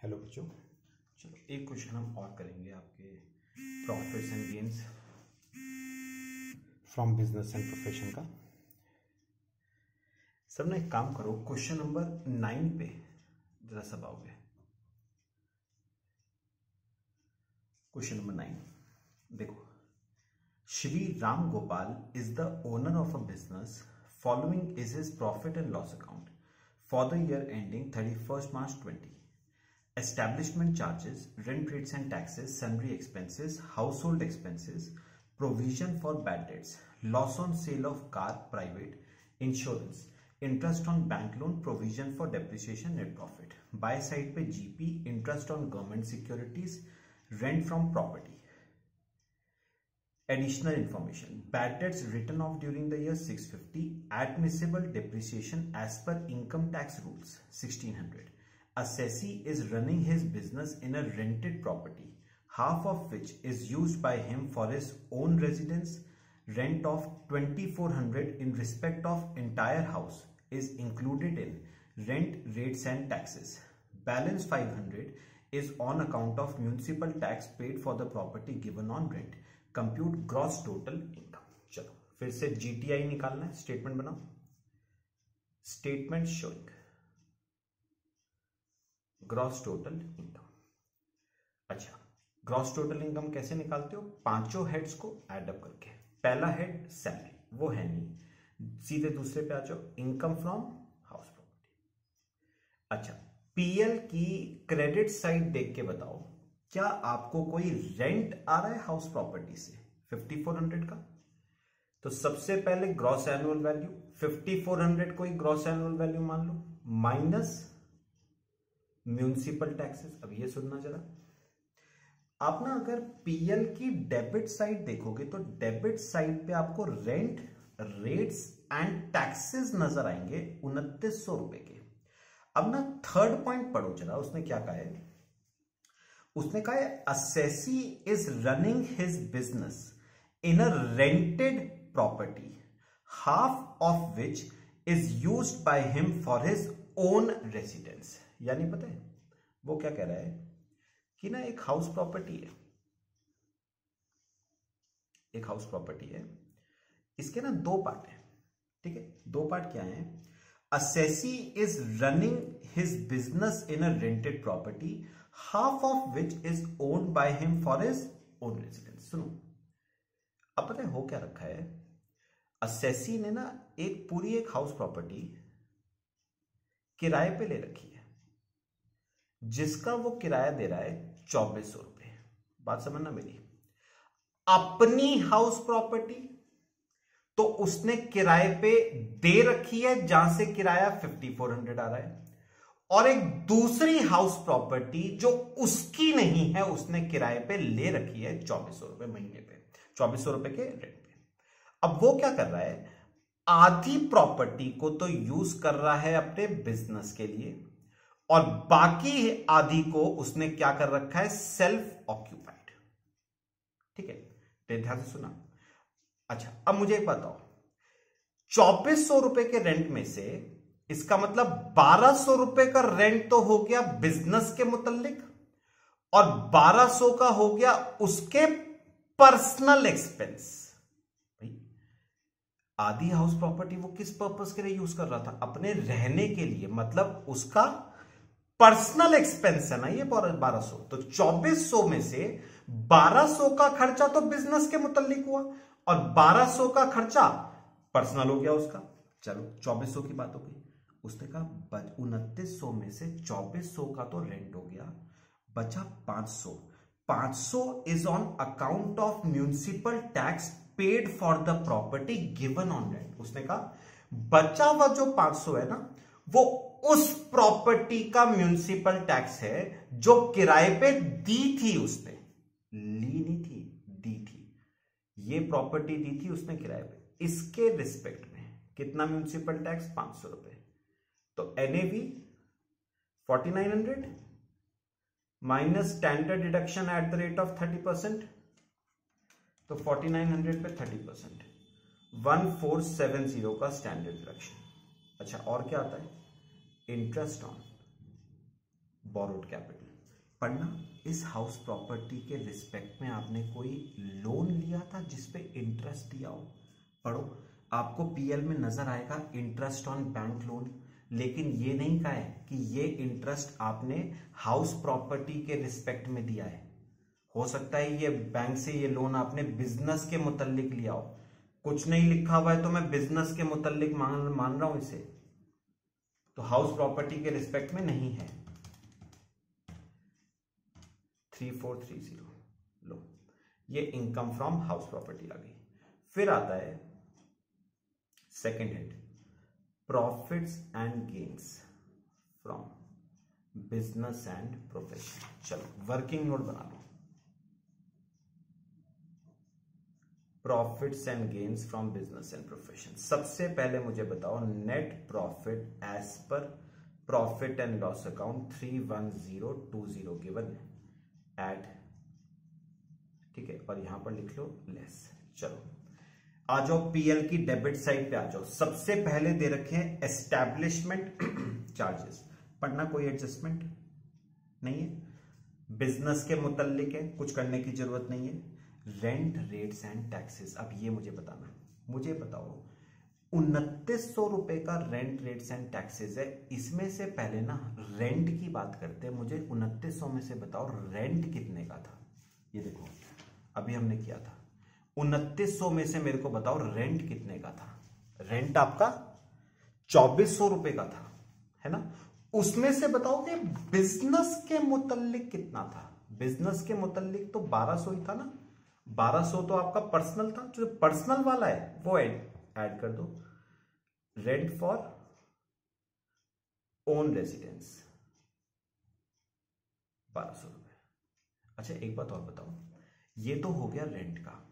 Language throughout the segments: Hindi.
हेलो बच्चों, चलो एक क्वेश्चन हम और करेंगे आपके profits and gains from business and profession का। सब ना एक काम करो, क्वेश्चन नंबर 9 पे जरा सब आओगे। क्वेश्चन नंबर 9 देखो, Shri Ram Gopal is the owner of a business, following is his profit and loss account for the year ending 31st March 20. Establishment charges, rent rates and taxes, sundry expenses, household expenses, provision for bad debts, loss on sale of car, private, insurance, interest on bank loan, provision for depreciation, net profit. Buy side पे GP, interest on government securities, rent from property. Additional information, bad debts written off during the year 650, admissible depreciation as per income tax rules 1600. Assessee is running his business in a rented property, half of which is used by him for his own residence. Rent of 2400 in respect of entire house is included in rent rates and taxes. Balance 500 is on account of municipal tax paid for the property given on rent. Compute gross total income. चलो फिर से GTI निकालना है, स्टेटमेंट बनाओ। Statement showing gross total income. अच्छा, ग्रॉस टोटल इनकम कैसे निकालते हो? पांचों हेड्स को ऐड अप करके। पहला हेड सैलरी, वो है नहीं, सीधे दूसरे पे आ जाओ, इनकम फ्रॉम हाउस प्रॉपर्टी। अच्छा, पीएल की क्रेडिट साइड देख के बताओ, क्या आपको कोई रेंट आ रहा है हाउस प्रॉपर्टी से 5400 का? तो सबसे पहले ग्रॉस एनुअल वैल्यू 5400 को ही ग्रॉस एनुअल वैल्यू मान लो, माइनस म्यूनिसिपल टैक्सेस। अब ये सुनना जरा, आप ना अगर पीएल की डेबिट साइड देखोगे तो डेबिट साइड पे आपको रेंट, रेट्स एंड टैक्सेस नजर आएंगे 2900 रुपए के। अब ना थर्ड पॉइंट पढ़ो जरा, उसने क्या कहा है? उसने कहा है assessee is running his business in a rented property, half of which is used by him for his own residence. यानी पता है वो क्या कह रहा है कि ना एक हाउस प्रॉपर्टी है, एक हाउस प्रॉपर्टी है, इसके ना दो पार्ट है, ठीक है? दो पार्ट क्या है? Assessee is running his business in a rented property, half of which is owned by him for his own residence. सुनो, अब पता है हो क्या रखा है? असेसी ने ना एक पूरी एक हाउस प्रॉपर्टी किराए पे ले रखी है, जिसका वो किराया दे रहा है 2400 रुपए। बात समझना मेरी, अपनी हाउस प्रॉपर्टी तो उसने किराए पे दे रखी है, जहां से किराया 5400 आ रहा है, और एक दूसरी हाउस प्रॉपर्टी जो उसकी नहीं है, उसने किराए पे ले रखी है 2400 रुपए महीने पे, 2400 रुपए के रेंट पे। अब वो क्या कर रहा है? आधी प्रॉपर्टी को तो यूज कर रहा है अपने बिजनेस के लिए, और बाकी आधी को उसने क्या कर रखा है? Self occupied. ठीक है, ध्यान से सुना। अच्छा, अब मुझे एक बताओ, 2400 रुपए के रेंट में से इसका मतलब 1200 रुपए का रेंट तो हो गया बिजनेस के मुतल्लिक, और 1200 का हो गया उसके पर्सनल एक्सपेंस। आधी हाउस प्रॉपर्टी वो किस पर्पस के लिए यूज कर रहा था? अपने रहने के लिए, मतलब उसका पर्सनल एक्सपेंस है ना ये 1200। तो 2400 में से 1200 का खर्चा तो बिजनेस के मुतल्लिक हुआ, और 1200 का खर्चा पर्सनल हो गया उसका। चलो 2400 की बात हो गई। उसने कहा 2900 में से 2400 का तो रेंट हो गया, बचा 500। 500 is on account of municipal tax paid for the property given on rent. उसने कहा बचा हुआ जो 500 है ना, वो उस प्रॉपर्टी का म्यूनिसिपल टैक्स है जो किराए पे दी थी उसने, ली नहीं थी, दी थी। ये प्रॉपर्टी दी थी उसने किराए पे, इसके रिस्पेक्ट में कितना म्यूनिसिपल टैक्स? 500 रुपए। तो NAV 4900 minus standard deduction at the rate of 30%, तो 4900 पे 30%, 1470 का स्टैंडर्ड डिडक्शन। अच्छा, और क्या आता है? Interest on borrowed capital. पढ़ना, इस हाउस प्रॉपर्टी के रिस्पेक्ट में आपने कोई लोन लिया था जिसपे इंटरेस्ट दिया हो? पढ़ो, आपको पीएल में नजर आएगा इंटरेस्ट ऑन बैंक लोन, लेकिन ये नहीं कहा है कि ये इंटरेस्ट आपने हाउस प्रॉपर्टी के रिस्पेक्ट में दिया है। हो सकता है ये बैंक से ये लोन आपने बिजनेस के मुतल्लिक लिया हो, कुछ नहीं लिखा हुआ है तो मैं बिजनेस के मुतल्लिक मान रहा हूं इसे, तो हाउस प्रॉपर्टी के रिस्पेक्ट में नहीं है। 3430 लो, ये इनकम फ्रॉम हाउस प्रॉपर्टी आ गई। फिर आता है second head, profits and gains from business and profession. चलो वर्किंग नोट बना लो, profits and gains from business and profession. सबसे पहले मुझे बताओ नेट प्रॉफिट एज पर profit and loss account 31020 given है, एड, ठीक है, और यहां पर लिख लो लेस। चलो आ जाओ पीएल की डेबिट साइड पे आ जाओ। सबसे पहले दे रखे हैं एस्टैब्लिशमेंट चार्जेस। पढ़ना, कोई एडजस्टमेंट नहीं है, बिजनेस के मुतल्लिक है, कुछ करने की जरूरत नहीं है। रेंट रेट्स एंड टैक्सेस, अब ये मुझे बताना, मुझे बताओ 2900 रुपए का रेंट रेट्स एंड टैक्सेस है। इसमें से पहले ना रेंट की बात करते हैं, मुझे 2900 में से बताओ रेंट कितने का था। ये देखो अभी हमने किया था, 2900 में से मेरे को बताओ रेंट कितने का था। रेंट आपका 2400 रुपए का था, है ना। उसमें से बताओ कि बिजनेस के मुतल्लिक कितना था। बिजनेस के मुतल्लिक तो 1200 ही था ना, 1200 तो आपका पर्सनल था, जो पर्सनल वाला है वो ऐड कर दो। रेंट फॉर ओन रेजिडेंस 1200 रुपए। अच्छा एक बात और बताओ, ये तो हो गया रेंट का,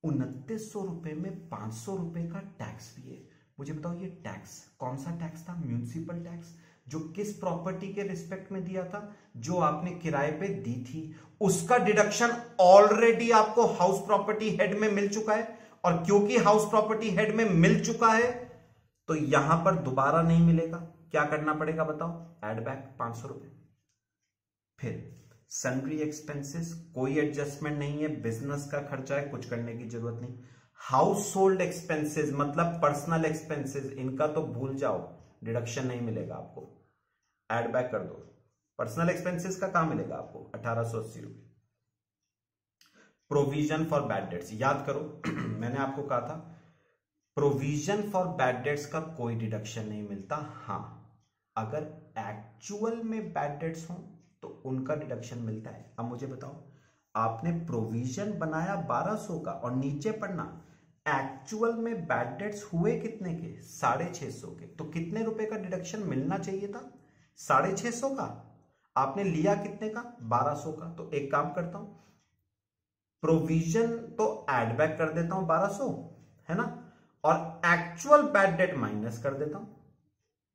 2900 रुपए में 500 रुपए का टैक्स भी है। मुझे बताओ ये टैक्स कौन सा टैक्स था? म्यूनिसिपल टैक्स, जो किस प्रॉपर्टी के रिस्पेक्ट में दिया था? जो आपने किराए पे दी थी, उसका डिडक्शन ऑलरेडी आपको हाउस प्रॉपर्टी हेड में मिल चुका है। और क्योंकि हाउस प्रॉपर्टी हेड में मिल चुका है तो यहां पर दोबारा नहीं मिलेगा। क्या करना पड़ेगा बताओ? ऐड बैक 500 रुपए। फिर सन्ड्री एक्सपेंसेस, कोई एडजस्टमेंट नहीं है, बिजनेस का खर्चा है, कुछ करने की जरूरत नहीं। हाउस होल्ड एक्सपेंसेस मतलब पर्सनल एक्सपेंसेस, इनका तो भूल जाओ, डिडक्शन नहीं मिलेगा आपको, ऐड बैक कर दो। पर्सनल एक्सपेंसेस का कहां मिलेगा आपको? 1880 रुपए। प्रोविजन फॉर बैड डेट्स, याद करो मैंने आपको कहा था प्रोविजन फॉर बैड डेट्स का कोई डिडक्शन नहीं मिलता। हां, अगर एक्चुअल में बैड डेट्स हो तो उनका डिडक्शन मिलता है। अब मुझे बताओ, आपने प्रोविजन बनाया 1200 का और नीचे पढ़ना एक्चुअल में बैड डेट्स हुए कितने के? 650 के। तो कितने रुपए का डिडक्शन मिलना चाहिए था? 650 का। आपने लिया कितने का? 1200 का। तो एक काम करता हूं, प्रोविजन तो ऐड बैक कर देता हूं 1200, है ना, और एक्चुअल बैड डेट माइनस कर देता हूं।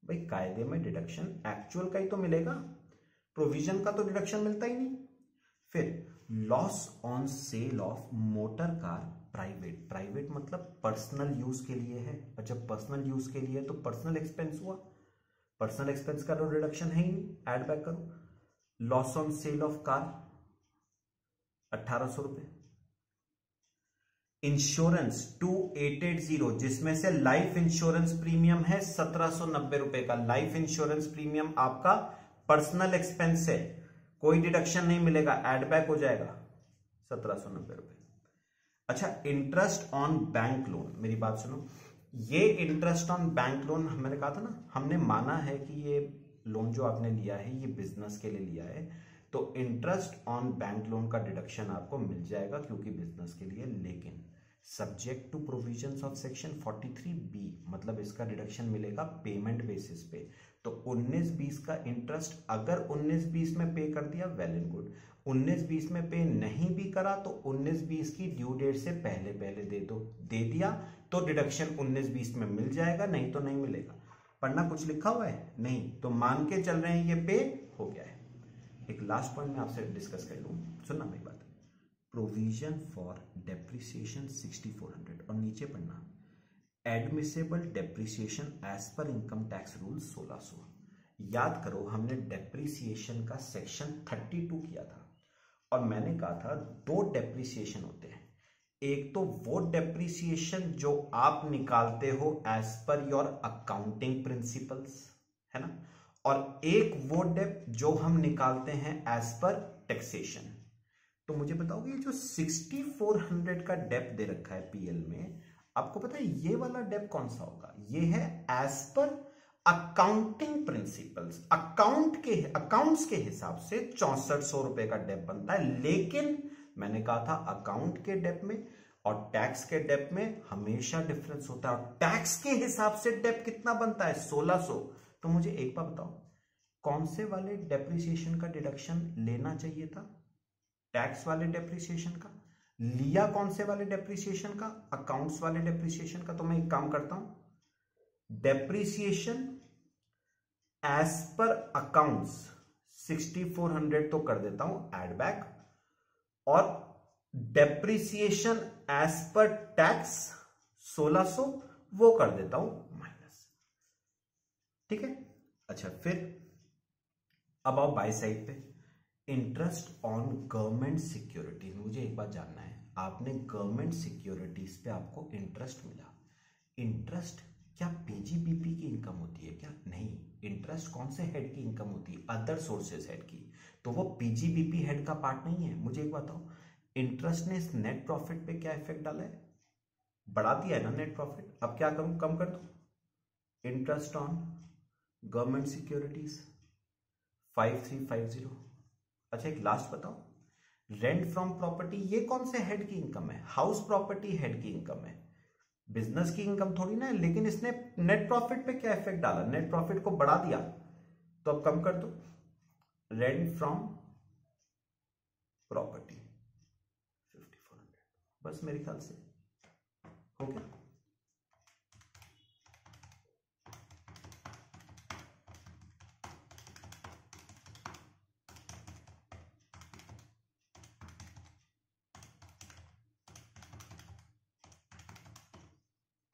भाई कायदे में डिडक्शन एक्चुअल का ही तो मिलेगा, प्रोविजन का तो डिडक्शन मिलता ही नहीं। फिर loss on sale of motor car private, private मतलब पर्सनल यूज के लिए है, और जब पर्सनल यूज के लिए तो पर्सनल एक्सपेंस हुआ, पर्सनल एक्सपेंस का तो डिडक्शन है ही नहीं, ऐड बैक करो। Loss on sale of car 1800 रुपए। इंश्योरेंस 2880, जिसमें से लाइफ इंश्योरेंस प्रीमियम है 1790 रुपए का। लाइफ इंश्योरेंस प्रीमियम आपका पर्सनल एक्सपेंस है, कोई डिडक्शन नहीं मिलेगा, ऐड बैक हो जाएगा 1790 रुपए। अच्छा, इंटरेस्ट ऑन बैंक लोन, मेरी बात सुनो, ये इंटरेस्ट ऑन बैंक लोन मैंने कहा था ना, हमने माना है कि ये लोन जो आपने लिया है ये बिजनेस के लिए लिया है, तो इंटरेस्ट ऑन बैंक लोन का डिडक्शन आपको मिल जाएगा क्योंकि बिजनेस के लिए, लेकिन subject to provisions of section 43B, मतलब इसका डिडक्शन मिलेगा पेमेंट बेसिस पे। तो 19-20 का इंटरेस्ट अगर 19-20 में पे कर दिया वेल एंड गुड, 19-20 में पे नहीं भी करा तो 19-20 की ड्यू डेट से पहले पहले दे दो, दे दिया तो डिडक्शन 19-20 में मिल जाएगा, नहीं तो नहीं मिलेगा। पढ़ना कुछ लिखा हुआ है नहीं, तो मान के चल रहे हैं ये पे हो गया है। एक लास्ट पॉइंट मैं आपसे डिस्कस कर लूं, सुनना मेरी बात। प्रोविजन फॉर डेप्रिसिएशन 6400, और नीचे पढ़ना एडमिसेबल डेप्रिसिएशन एज पर इनकम टैक्स रूल 1600। याद करो हमने डेप्रिसिएशन का सेक्शन 32 किया था और मैंने कहा था दो डेप्रिसिएशन होते हैं। एक तो वो डेप्रिसिएशन जो आप निकालते हो as per your accounting principles, है ना, और एक वो डेप जो हम निकालते हैं एज पर टैक्सेशन। तो मुझे बताओगे ये जो 6400 का डेप दे रखा है पीएल में, आपको पता है ये वाला डेप कौन सा होगा? ये है as per accounting principles, accounts के हिसाब से 6400 रुपए का डेप बनता है। लेकिन मैंने कहा था अकाउंट के डेप में और टैक्स के डेप में हमेशा डिफरेंस होता है, और टैक्स के हिसाब से डेप कितना बनता है? 1600। तो मुझे एक बार बताओ कौन से वाले डेप्रिसिएशन का डिडक्शन लेना चाहिए था? टैक्स वाले डेप्रिसिएशन का। लिया कौन से वाले डेप्रिसिएशन का? अकाउंट्स वाले डेप्रिसिएशन का। तो मैं एक काम करता हूं, डेप्रिसिएशन एज पर अकाउंट्स 6400 तो कर देता हूं एड बैक, और डेप्रिसिएशन एज पर टैक्स 1600 वो कर देता हूं माइनस। ठीक है, अच्छा फिर अब आओ बाय साइड पे, इंटरेस्ट ऑन गवर्नमेंट सिक्योरिटीज। मुझे एक बात जानना है, आपने गवर्नमेंट सिक्योरिटीज पे आपको इंटरेस्ट मिला, इंटरेस्ट क्या पीजीबीपी की इनकम होती है क्या? नहीं, इंटरेस्ट कौन से हेड की इनकम होती है? अदर सोर्सेज हेड की। तो वो पीजीबीपी हेड का पार्ट नहीं है। मुझे एक बताओ, इंटरेस्ट ने इस नेट प्रॉफिट पे क्या इफेक्ट डाला है? बढ़ा दिया है ना नेट प्रॉफिट। अब क्या करूं, कम कर दो। Interest on government securities 5350। अच्छा एक लास्ट बताओ, रेंट फ्रॉम प्रॉपर्टी, ये कौन से हेड की इनकम है? हाउस प्रॉपर्टी हेड की इनकम है, बिजनेस की इनकम थोड़ी ना है। लेकिन इसने नेट प्रॉफिट पे क्या इफेक्ट डाला? नेट प्रॉफिट को बढ़ा दिया। तो अब कम कर दो, रेंट फ्रॉम प्रॉपर्टी 5400। बस मेरे ख्याल से हो गया।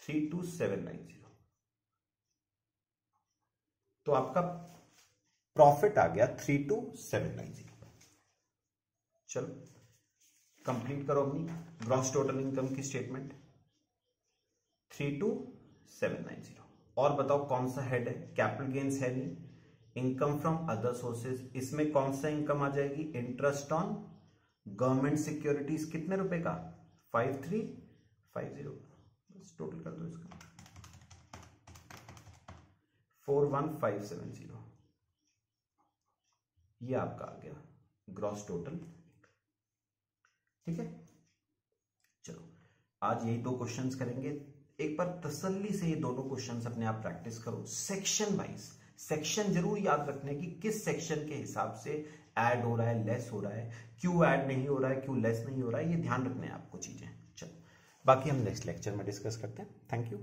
Three two 790। तो आपका प्रॉफिट आ गया 32790। चलो कंप्लीट करो अपनी ग्रॉस टोटल इनकम की स्टेटमेंट 32790। और बताओ कौन सा हेड है? कैपिटल गेन्स है नहीं, इनकम फ्रॉम अदर सोर्सेज, इसमें कौन सा इनकम आ जाएगी? इंटरेस्ट ऑन गवर्नमेंट सिक्योरिटीज कितने रुपए का? 5350। बस टोटल कर दो इसका 41570। ये आपका आ गया ग्रॉस टोटल। ठीक है, चलो आज यही दो क्वेश्चंस करेंगे। एक बार तसल्ली से ये दोनों क्वेश्चंस अपने आप प्रैक्टिस करो, सेक्शन वाइज। सेक्शन जरूर याद रखने की किस सेक्शन के हिसाब से ऐड हो रहा है, लेस हो रहा है, क्यों ऐड नहीं हो रहा है, क्यों लेस नहीं हो रहा है, ये ध्यान रखने हैं आपको चीजें। चलो बाकी हम नेक्स्ट लेक्चर में डिस्कस करते हैं। Thank you.